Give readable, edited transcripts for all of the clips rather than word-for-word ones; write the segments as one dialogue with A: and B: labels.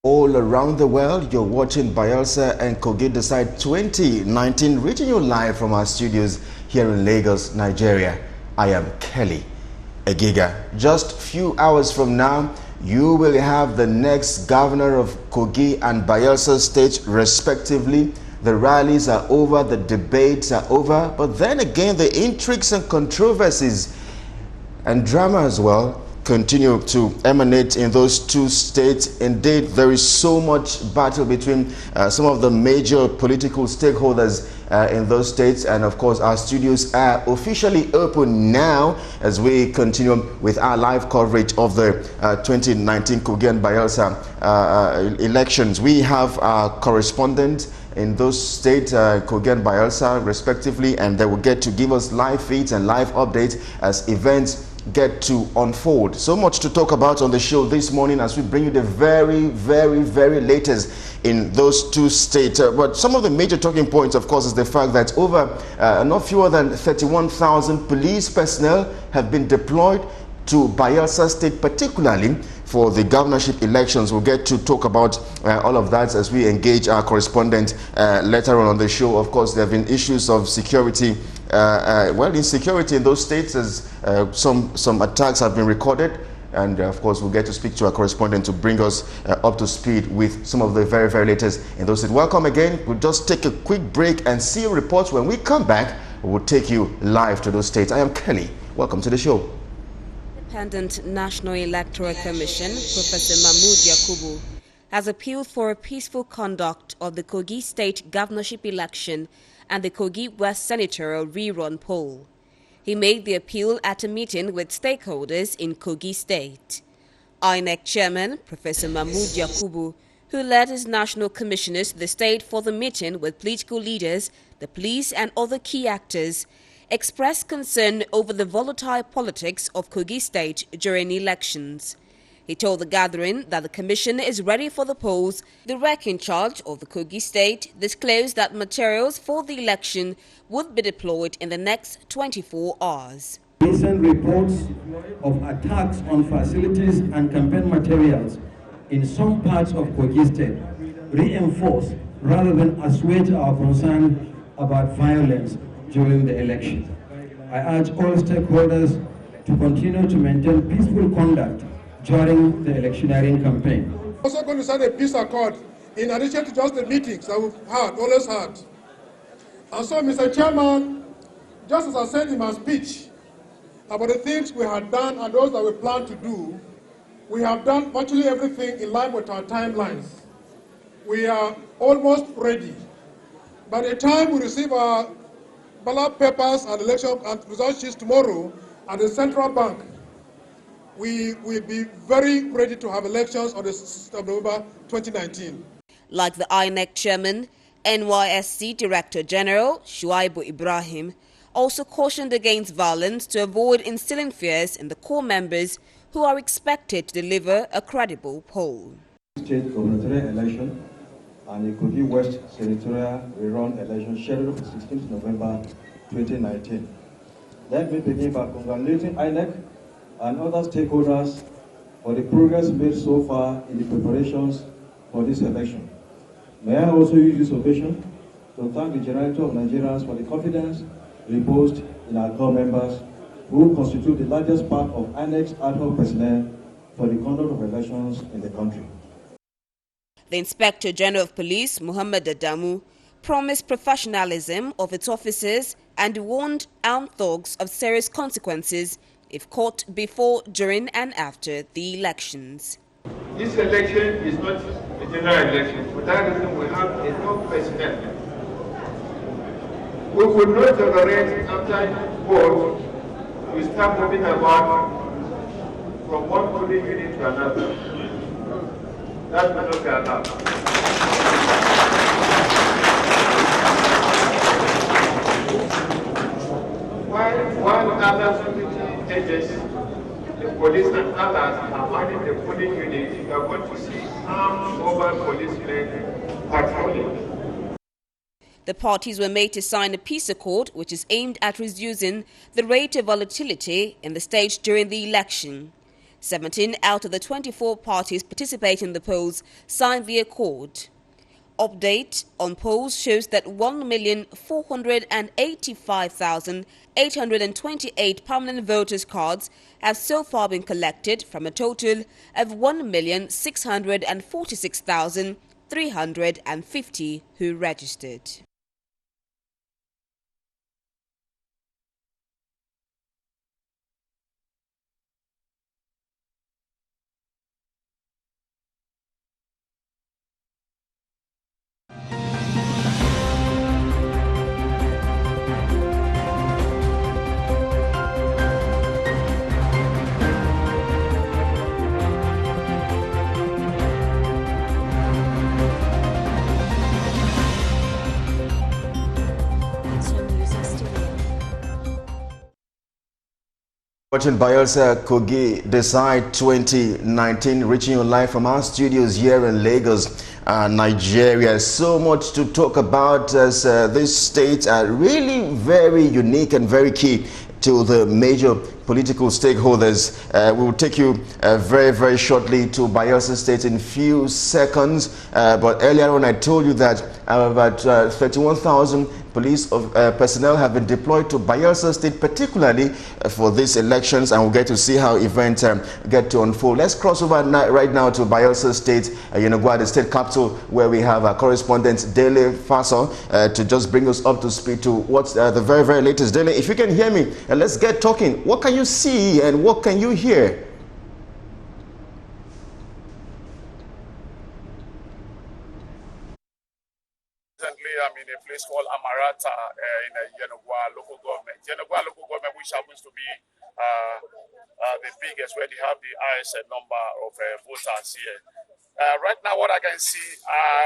A: All around the world, you're watching Bayelsa and Kogi Decide 2019, reaching you live from our studios here in Lagos, Nigeria. I am Kelly Egiga. Just few hours from now, you will have the next governor of Kogi and Bayelsa states respectively. The rallies are over, the debates are over, but then again, the intrigues and controversies and drama as well continue to emanate in those two states. Indeed, there is so much battle between some of the major political stakeholders in those states, and of course our studios are officially open now as we continue with our live coverage of the 2019 Kogi and Bayelsa elections. We have our correspondent in those states, Kogi and Bayelsa respectively, and they will get to give us live feeds and live updates as events get to unfold. So much to talk about on the show this morning as we bring you the very latest in those two states. But some of the major talking points, of course, is the fact that over not fewer than 31,000 police personnel have been deployed to Bayelsa State, particularly for the governorship elections. We'll get to talk about all of that as we engage our correspondent later on the show. Of course, there have been issues of security, insecurity in those states, as some attacks have been recorded. And of course, we'll get to speak to our correspondent to bring us up to speed with some of the very latest in those states. Welcome again. We'll just take a quick break and see reports. When we come back, we'll take you live to those states. I am Kelly. Welcome to the show.
B: Independent National Electoral Commission, Professor Mahmood Yakubu, has appealed for a peaceful conduct of the Kogi State governorship election and the Kogi West senatorial rerun poll. He made the appeal at a meeting with stakeholders in Kogi State. INEC Chairman, Professor Mahmood Yakubu, who led his national commissioners to the state for the meeting with political leaders, the police and other key actors, expressed concern over the volatile politics of Kogi State during elections. He told the gathering that the commission is ready for the polls. The REC in charge of the Kogi State disclosed that materials for the election would be deployed in the next 24 hours.
C: Recent reports of attacks on facilities and campaign materials in some parts of Kogi State reinforce rather than assuage our concern about violence during the election. I urge all stakeholders to continue to maintain peaceful conduct during the electioneering campaign.
D: We're also going to sign a peace accord in addition to just the meetings that we've always had. And so, Mr. Chairman, just as I said in my speech about the things we had done and those that we plan to do, we have done virtually everything in line with our timelines. We are almost ready. By the time we receive our ballot papers and election and result sheets tomorrow at the central bank, we will be very ready to have elections on the 6th of November 2019.
B: Like the INEC chairman, NYSC Director General Shuaibu Ibrahim also cautioned against violence to avoid instilling fears in the core members who are expected to deliver a credible poll.
E: State gubernatorial election and the Kogi West senatorial rerun election scheduled for 16th November 2019. Let me begin by congratulating INEC and other stakeholders for the progress made so far in the preparations for this election. May I also use this occasion to thank the generality of Nigerians for the confidence reposed in our core members, who constitute the largest part of INEC's ad hoc personnel for the conduct of elections in the country.
B: The Inspector General of Police, Muhammad Adamu, promised professionalism of its officers and warned armed thugs of serious consequences if caught before, during and after the elections.
F: This election is not a general election. For that reason, we have enough personnel. We would not tolerate after vote, we start moving about from one polling unit to another. That will not be allowed. While other security agencies, the police and others are manning the polling units, you are going to see armed mobile policemen patrolling.
B: The parties were made to sign a peace accord which is aimed at reducing the rate of volatility in the state during the election. 17 out of the 24 parties participating in the polls signed the accord. Update on polls shows that 1,485,828 permanent voters' cards have so far been collected from a total of 1,646,350 who registered.
A: Watching Bayelsa Kogi Decide 2019, reaching you live from our studios here in Lagos, Nigeria. So much to talk about as these states are really very unique and very key to the major political stakeholders. We will take you very, very shortly to Bayelsa State in few seconds. But earlier on, I told you that about 31,000 police personnel have been deployed to Bayelsa State, particularly for these elections, and we'll get to see how events get to unfold. Let's cross over right now to Bayelsa State, the state capital, where we have our correspondent Dele Faso to just bring us up to speed to what's the very, very latest. Dele, if you can hear me, let's get talking. What can you see and what can you hear?
G: I'm in a place called Amarata in Yenogwa local government. Yenogwa local government, which happens to be the biggest, where they have the highest number of voters here. Right now, what I can see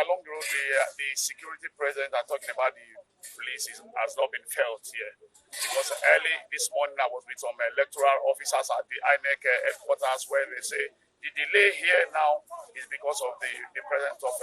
G: along the road, the security presence are talking about the police has not been felt here. Because early this morning, I was with some electoral officers at the INEC headquarters, where they say the delay here now is because of the presence of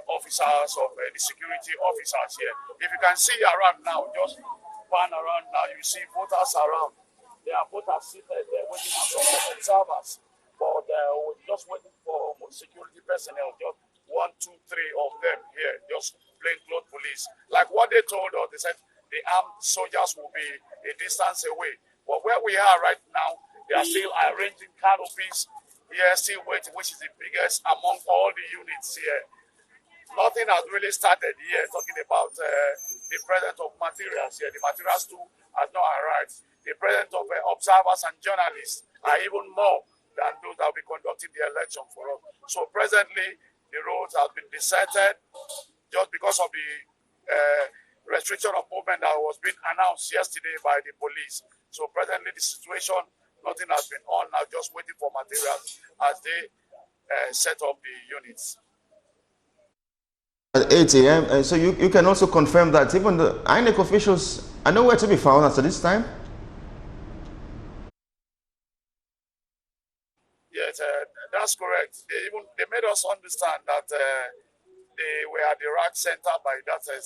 G: officers, of the security officers here. If you can see around now, just pan around now, you see voters around. There are voters seated there waiting for some observers, but we're just waiting for security personnel, just 1, 2, 3 of them here, just plainclothes police. Like what they told us, they said the armed soldiers will be a distance away. But where we are right now, they are still arranging canopies here, still waiting, which is the biggest among all the units here. Nothing has really started here, talking about the presence of materials here. The materials too has not arrived. The presence of observers and journalists are even more than those that will be conducting the election for us. So presently, the roads have been deserted just because of the restriction of movement that was being announced yesterday by the police. So presently, the situation, nothing has been on now, just waiting for materials as they set up the units.
A: At 8 a.m. So you can also confirm that even the INEC officials are nowhere to be found after this time?
G: Yes, that's correct. They made us understand that they were at the rack center by that 7.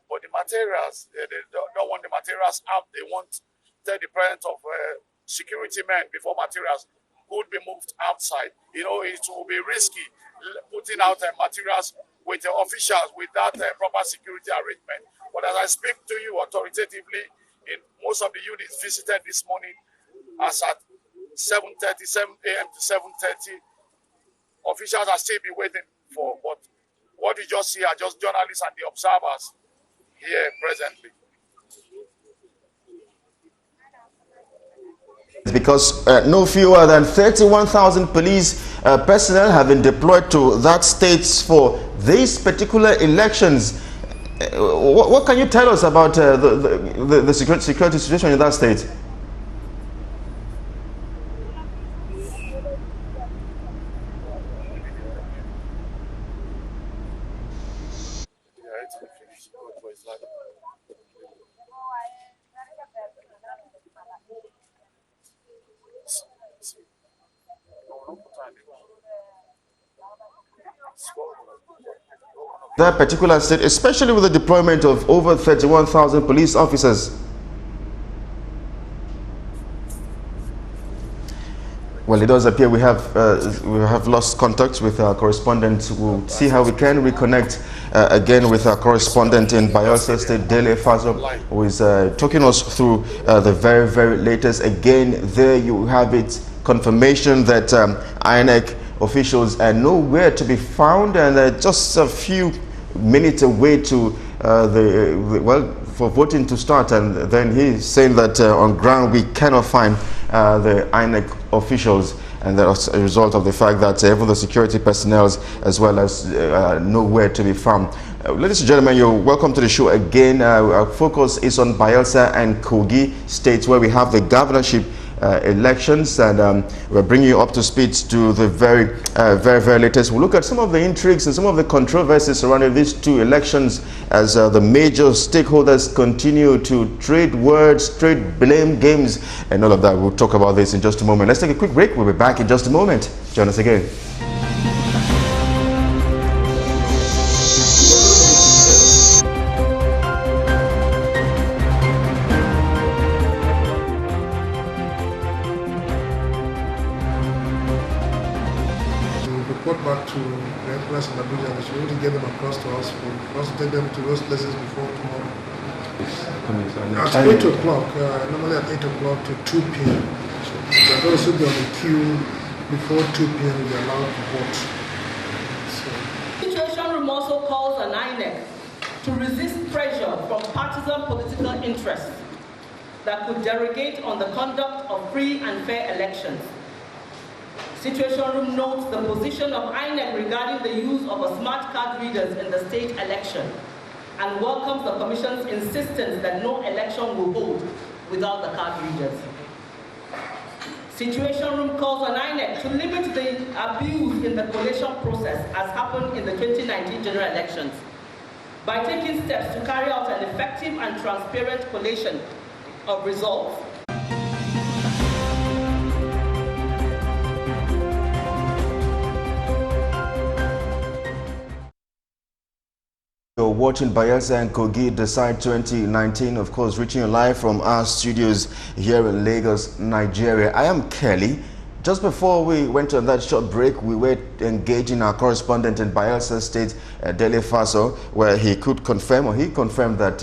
G: But the materials, they don't want the materials out. They want the presence of security men before materials could be moved outside. You know, it will be risky putting out materials with the officials without proper security arrangement. But as I speak to you authoritatively, in most of the units visited this morning, as at 7:30, 7 a.m. to 7:30, officials are still be waiting for. But what you just see are just journalists and the observers here presently.
A: Because no fewer than 31,000 police personnel have been deployed to that state for these particular elections. What can you tell us about the security situation in that state? That particular state, especially with the deployment of over 31,000 police officers. Well, it does appear we have lost contact with our correspondent. We'll see how we can reconnect again with our correspondent in Bayelsa State, Dele Faso, who is talking us through the very, very latest. Again, there you have it, confirmation that INEC officials are nowhere to be found, and just a few minutes away to for voting to start, and then he's saying that on ground we cannot find the INEC officials, and that's a result of the fact that even the security personnel as well as nowhere to be found. Ladies and gentlemen, you're welcome to the show again. Our focus is on Bayelsa and Kogi states, where we have the governorship elections, and we're bringing you up to speed to the very, very latest. We'll look at some of the intrigues and some of the controversies surrounding these two elections as the major stakeholders continue to trade words, trade blame games, and all of that. We'll talk about this in just a moment. Let's take a quick break. We'll be back in just a moment. Join us again.
D: Back to the Empress and Abuja, we should be able to get them across to us for us to take them to those places before tomorrow. At 8 o'clock, normally at 8 o'clock to 2 p.m. So they're going to be on the queue before 2 p.m. to be allowed to vote.
H: The Situation Room also calls on INEC to resist pressure from partisan political interests that could derogate on the conduct of free and fair elections. Situation Room notes the position of INEC regarding the use of smart card readers in the state election and welcomes the Commission's insistence that no election will hold without the card readers. Situation Room calls on INEC to limit the abuse in the collation process as happened in the 2019 general elections by taking steps to carry out an effective and transparent collation of results.
A: You're watching Bayelsa and Kogi Decide 2019, of course, reaching you live from our studios here in Lagos, Nigeria. I am Kelly. Just before we went on that short break, we were engaging our correspondent in Bayelsa State, Dele Faso, where he could confirm, or he confirmed that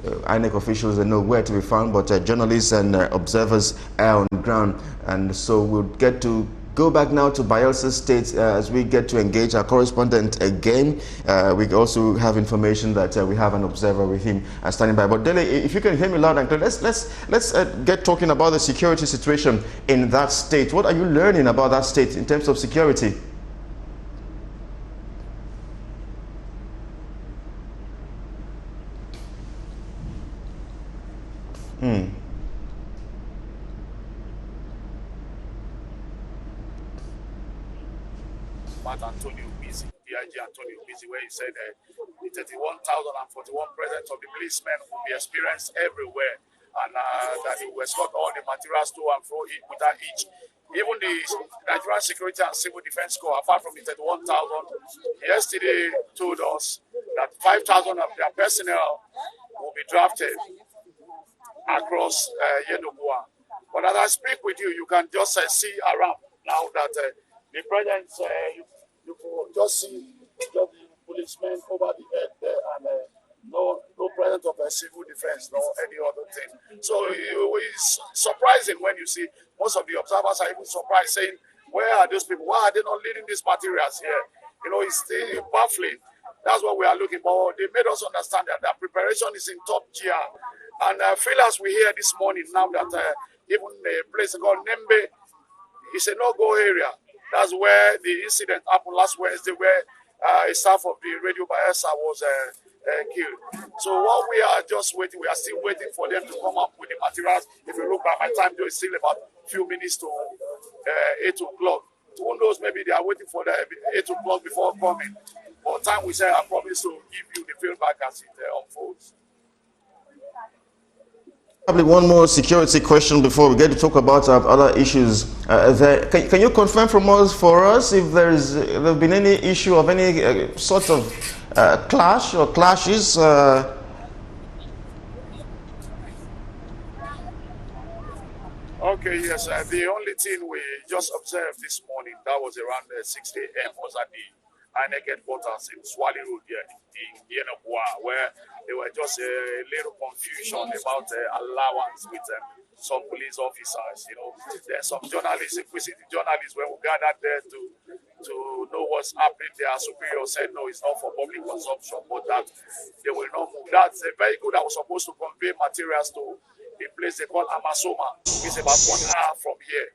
A: INEC officials are nowhere to be found, but journalists and observers are on the ground. And so we'll get to go back now to Bayelsa State as we get to engage our correspondent again. We also have information that we have an observer with him standing by. But Dele, if you can hear me loud and clear, let's get talking about the security situation in that state. What are you learning about that state in terms of security?
G: Antonio Busy, PIG Antonio Busy, where he said the 31,041 presence of the policemen will be experienced everywhere, and that he will escort all the materials to and fro without each. Even the Nigerian Security and Civil Defense Corps, apart from the 31,000, yesterday told us that 5,000 of their personnel will be drafted across Yenogua. But as I speak with you, you can just see around now that the presence, you could just see the policemen over the head there, and no presence of a civil defense, no any other thing. So it's surprising when you see most of the observers are even surprised, saying, where are those people? Why are they not leading these materials here? You know, it's still baffling. That's what we are looking for. They made us understand that their preparation is in top tier. And I feel as we hear this morning now that even a place called Nembe is a no-go area. That's where the incident happened last Wednesday, where a staff of the Radio Bayelsa was killed. So what we are just waiting, we are still waiting for them to come up with the materials. If you look at my time, there is still about a few minutes to 8 o'clock. Who knows, maybe they are waiting for the 8 o'clock before coming. But time we say, I promise to give you the feedback as it unfolds.
A: Probably one more security question before we get to talk about other issues. Can you confirm for us if there's been any issue of any sort of clash or clashes?
G: Okay, yes. The only thing we just observed this morning, that was around 6 a.m., was at the INEC headquarters in Swally Road here in Yenokwa, where there were just a little confusion about allowance with some police officers. You know, there's some journalists, inquisitive journalists, when we gathered there to know what's happening, their superior said no, it's not for public consumption, but that they will not move. That's a vehicle that was supposed to convey materials to a place they call Amasoma. It's about 1 hour from here.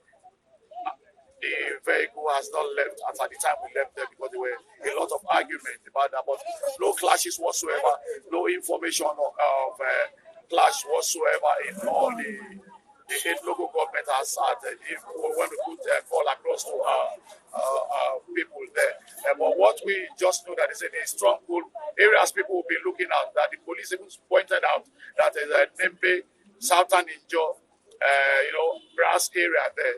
G: The vehicle has not left at the time we left there because there were a lot of argument about that, but no clashes whatsoever, no information of clash whatsoever in all the local government has had when we put call across to people there. But what we just know that is in a stronghold areas people will be looking at, that the police even pointed out that is a Nembe, Southern Injo, brass area there,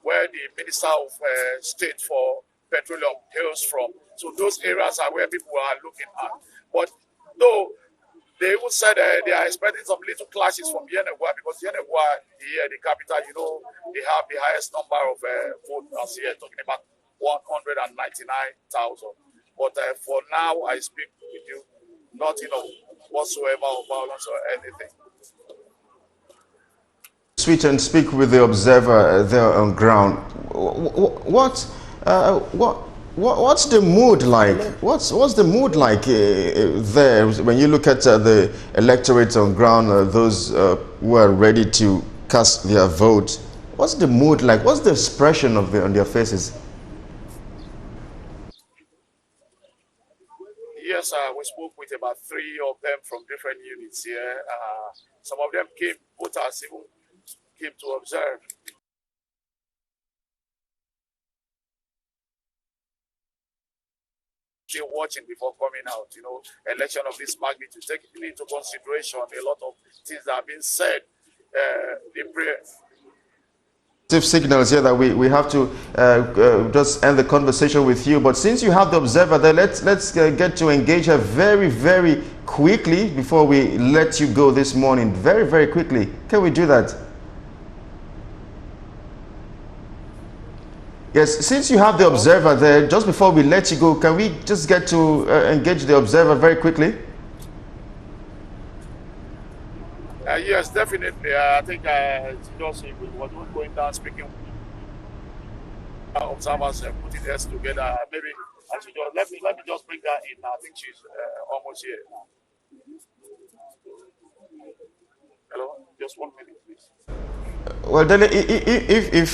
G: where the Minister of State for Petroleum hails from. So those areas are where people are looking at. But though they even said they are expecting some little clashes from Yenegua, because Yenegua, here, the capital, they have the highest number of voters here, talking about 199,000. But for now, I speak with you, nothing of whatsoever of violence or anything.
A: Switch and speak with the observer there on ground. What's the mood like? What's the mood like there when you look at the electorate on ground? Those who are ready to cast their vote. What's the mood like? What's the expression of on their faces?
G: Yes, we spoke with about 3 of them from different units here. Some of them came, voters even came to observe. Still watching before coming out, election of this magnitude, taking into consideration a lot of things that have been said.
A: Signals here that we have to just end the conversation with you, but since you have the observer there, let's get to engage her very, very quickly before we let you go this morning. Very, very quickly. Can we do that? Yes, since you have the observer there, just before we let you go, can we just get to engage the observer very quickly?
G: Yes, definitely. I think just was going down speaking observers putting heads together. Maybe I should just let me just bring her in. I think she's almost here. Hello, just 1 minute, please.
A: Well, then, if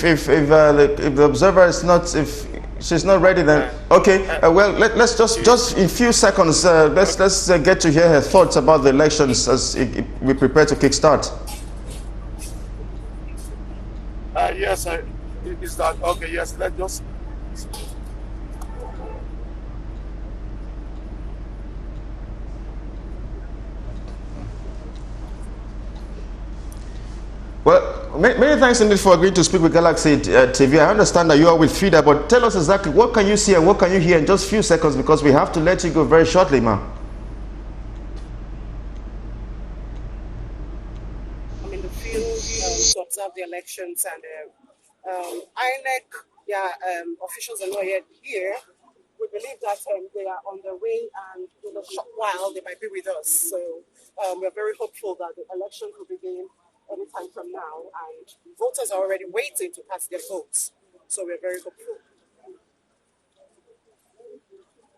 A: the observer is not, if she's not ready, then okay. Well, let's just in a few seconds. Let's get to hear her thoughts about the elections as we prepare to kickstart.
G: Yes, is that okay? Yes, let's just.
A: Well, many thanks indeed for agreeing to speak with Galaxy TV. I understand that you are with FIDA, but tell us exactly what can you see and what can you hear in just a few seconds, because we have to let you go very shortly, ma'am.
I: I'm in the field to observe the elections, and INEC, officials are not yet here. We believe that they are on their way, and in a short while they might be with us. So we're very hopeful that the elections will begin anytime from now, and voters are already waiting to cast their votes. So we're very hopeful.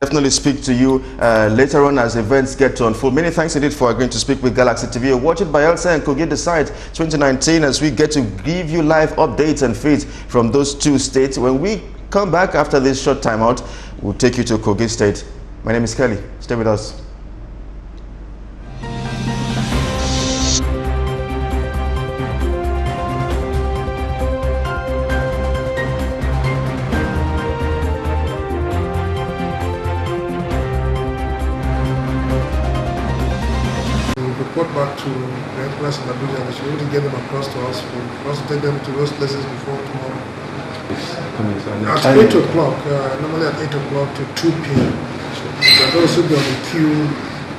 A: Definitely speak to you later on as events get to unfold. Many thanks indeed for agreeing to speak with Galaxy TV. You're watching Bayelsa and Kogi Decide 2019 as we get to give you live updates and feeds from those 2 states. When we come back after this short timeout, we'll take you to Kogi State. My name is Kelly. Stay with us.
J: Report back to the headquarters in Abuja, and they should really get them across to us for us to take them to those places before tomorrow. At 8 o'clock, normally at 8 o'clock to 2 p.m. So those will be on the queue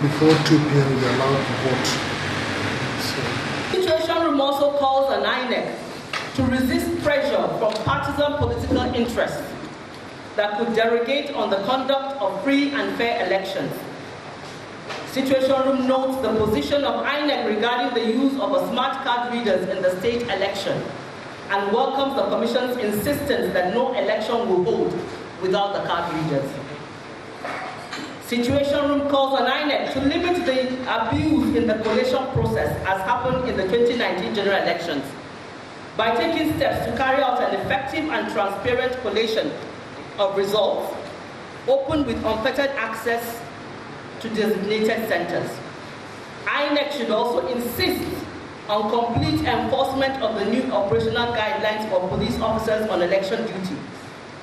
J: before 2 p.m. will be allowed to vote.
H: The situation room also calls on INEC to resist pressure from partisan political interests that could derogate on the conduct of free and fair elections. Situation Room notes the position of INEC regarding the use of a smart card readers in the state election and welcomes the Commission's insistence that no election will hold without the card readers. Situation Room calls on INEC to limit the abuse in the collation process as happened in the 2019 general elections by taking steps to carry out an effective and transparent collation of results, open with unfettered access to designated centers. INEC should also insist on complete enforcement of the new operational guidelines for police officers on election duty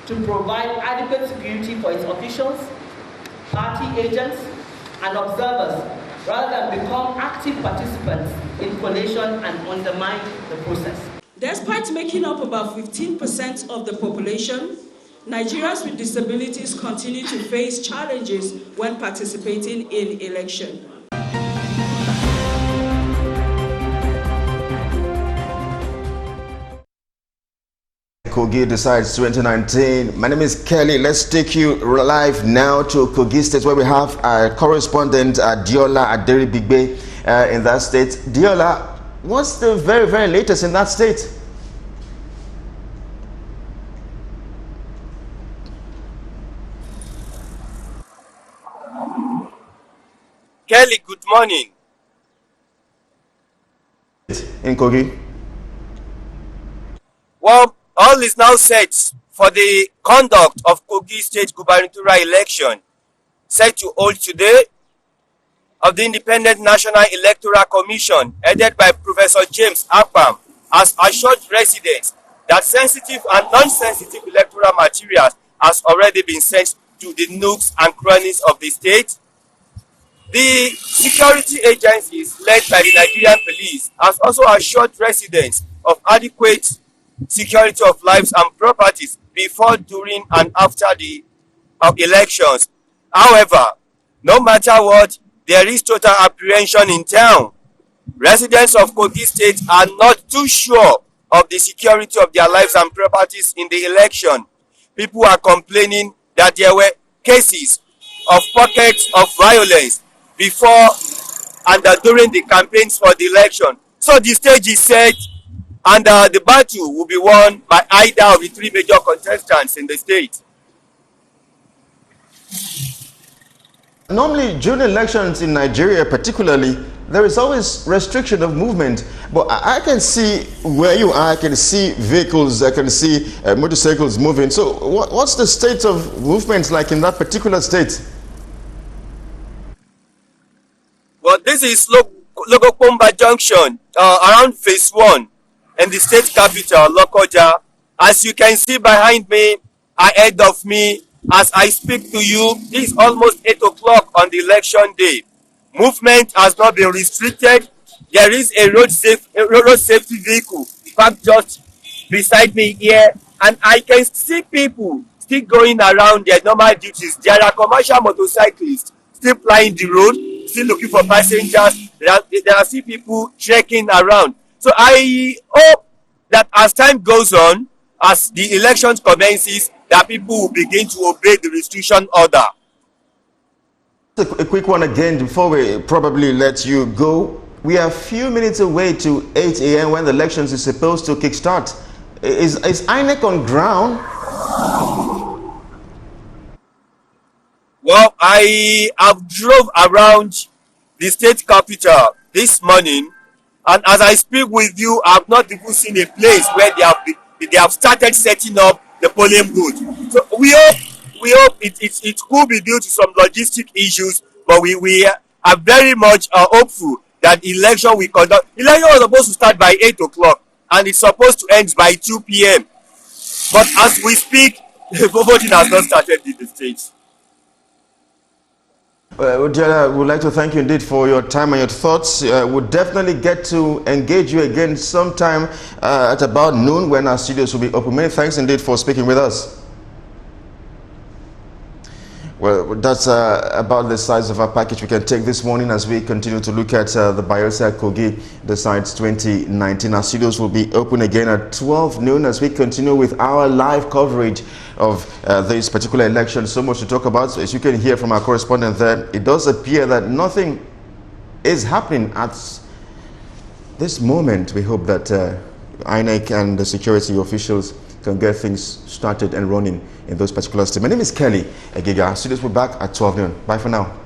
H: to provide adequate security for its officials, party agents, and observers, rather than become active participants in collation and undermine the process.
K: Despite making up about 15% of the population, Nigerians with disabilities continue to face challenges when participating in election.
A: Kogi decides 2019. My name is Kelly. Let's take you live now to Kogi State, where we have our correspondent Diola Aderibigbe in that state. Diola, what's the very, very latest in that state?
L: Kelly, good morning.
A: In Kogi?
L: Well, all is now set for the conduct of Kogi State gubernatorial election, set to hold today, of the Independent National Electoral Commission, headed by Professor James Akpam, has assured residents that sensitive and non-sensitive electoral materials has already been sent to the nooks and crannies of the state. The security agencies led by the Nigerian police has also assured residents of adequate security of lives and properties before, during, and after the elections. However, no matter what, there is total apprehension in town. Residents of Kogi State are not too sure of the security of their lives and properties in the election. People are complaining that there were cases of pockets of violence before and during the campaigns for the election. So the stage is set, and the battle will be won by either of the three major contestants in the state.
A: Normally, during elections in Nigeria particularly, there is always restriction of movement. But I can see where you are, I can see vehicles, I can see motorcycles moving. So what's the state of movements like in that particular state?
L: Well, this is Logopomba Junction, around phase 1 in the state capital, Lokoja. As you can see behind me, ahead of me, as I speak to you, it is almost 8 o'clock on the election day. Movement has not been restricted. There is a road safety vehicle parked just beside me here, and I can see people still going around their normal duties. There are commercial motorcyclists still plying the road, still looking for passengers. There are still people trekking around. So I hope that as time goes on, as the elections commences, that people will begin to obey the restriction order.
A: A quick one again before we probably let you go. We are a few minutes away to 8 a.m. when the elections is supposed to kickstart. Is INEC on ground?
L: Well, I have drove around the state capital this morning, and as I speak with you, I have not even seen a place where they have started setting up the polling booth. So we hope it could be due to some logistic issues, but we are very much hopeful that election we conduct. Election was supposed to start by 8 o'clock, and it's supposed to end by 2 p.m. But as we speak, the voting has not started in the state.
A: Ujala, we'd like to thank you indeed for your time and your thoughts. We'll definitely get to engage you again sometime at about noon when our studios will be open. Many thanks indeed for speaking with us. Well, that's about the size of our package we can take this morning as we continue to look at the Bayelsa Kogi Decides 2019. Our studios will be open again at 12 noon as we continue with our live coverage of this particular election. So much to talk about. So as you can hear from our correspondent there, it does appear that nothing is happening at this moment. We hope that INEC and the security officials can get things started and running in those particular states. My name is Kelly Egiga. Studios will be back at 12 noon. Bye for now.